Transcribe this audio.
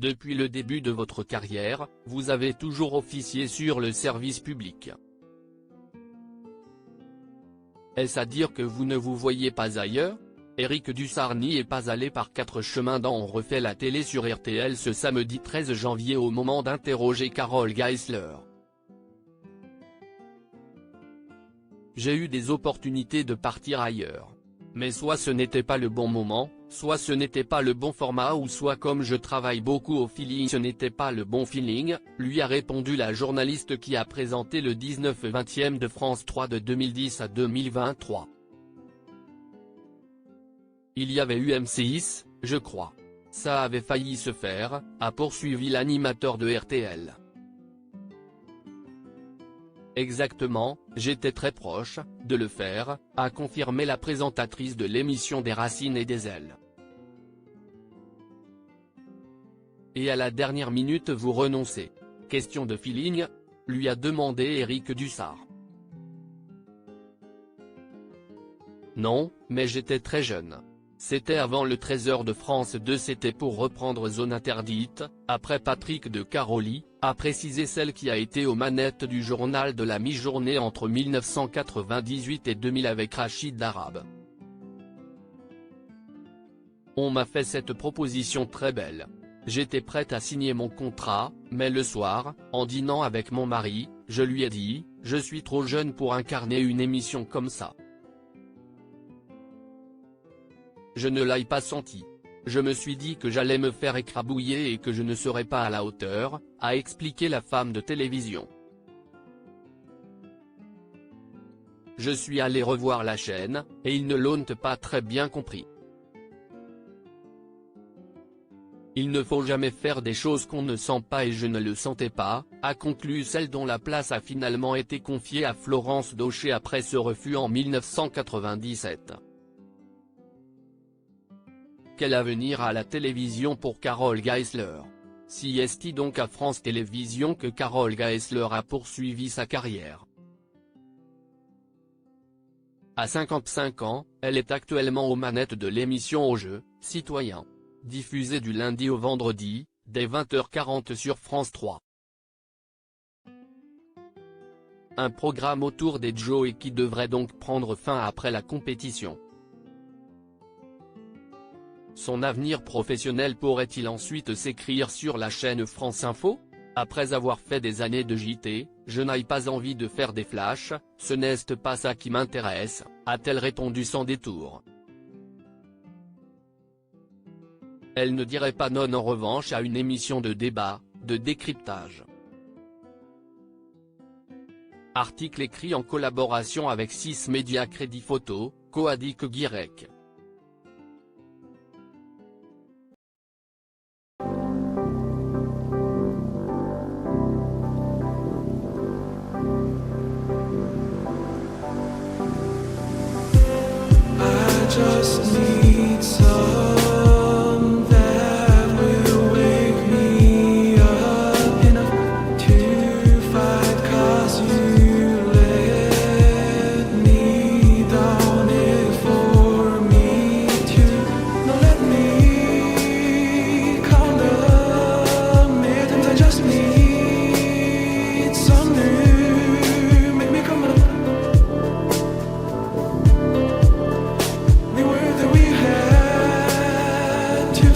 Depuis le début de votre carrière, vous avez toujours officié sur le service public. Est-ce à dire que vous ne vous voyez pas ailleurs? Éric Dussart n'y est pas allé par 4 chemins dans On refait la télé sur RTL ce samedi 13 janvier au moment d'interroger Carole Geisler. J'ai eu des opportunités de partir ailleurs. Mais soit ce n'était pas le bon moment, soit ce n'était pas le bon format ou soit comme je travaille beaucoup au feeling ce n'était pas le bon feeling, lui a répondu la journaliste qui a présenté le 19/20 de France 3 de 2010 à 2023. Il y avait eu M6, je crois. Ça avait failli se faire, a poursuivi l'animateur de RTL. Exactement, j'étais très proche de le faire, a confirmé la présentatrice de l'émission des Racines et des Ailes. Et à la dernière minute vous renoncez. Question de feeling, lui a demandé Éric Dussart. Non, mais j'étais très jeune. C'était avant le 13h de France 2, c'était pour reprendre Zone Interdite, après Patrick de Caroli, a précisé celle qui a été aux manettes du journal de la mi-journée entre 1998 et 2000 avec Rachid Darab. On m'a fait cette proposition très belle. J'étais prête à signer mon contrat, mais le soir, en dînant avec mon mari, je lui ai dit, je suis trop jeune pour incarner une émission comme ça. Je ne l'ai pas senti. Je me suis dit que j'allais me faire écrabouiller et que je ne serais pas à la hauteur, a expliqué la femme de télévision. Je suis allé revoir la chaîne, et ils ne l'ont pas très bien compris. Il ne faut jamais faire des choses qu'on ne sent pas et je ne le sentais pas, a conclu celle dont la place a finalement été confiée à Florence Daucher après ce refus en 1997. Quel avenir à la télévision pour Carole Geisler? Si est-il donc à France Télévisions que Carole Geisler a poursuivi sa carrière. À 55 ans, elle est actuellement aux manettes de l'émission Au jeu, citoyen. Diffusée du lundi au vendredi, dès 20h40 sur France 3. Un programme autour des Joe et qui devrait donc prendre fin après la compétition. Son avenir professionnel pourrait-il ensuite s'écrire sur la chaîne France Info? Après avoir fait des années de JT, je n'ai pas envie de faire des flashs, ce n'est pas ça qui m'intéresse, a-t-elle répondu sans détour. Elle ne dirait pas non en revanche à une émission de débat, de décryptage. Article écrit en collaboration avec 6 médias Crédit Photo, Coadic Guirec. Just need some that will wake me up enough to fight, 'cause you let me down it for me to not let me count the minutes. I just need some new, make me come up. We were that we had to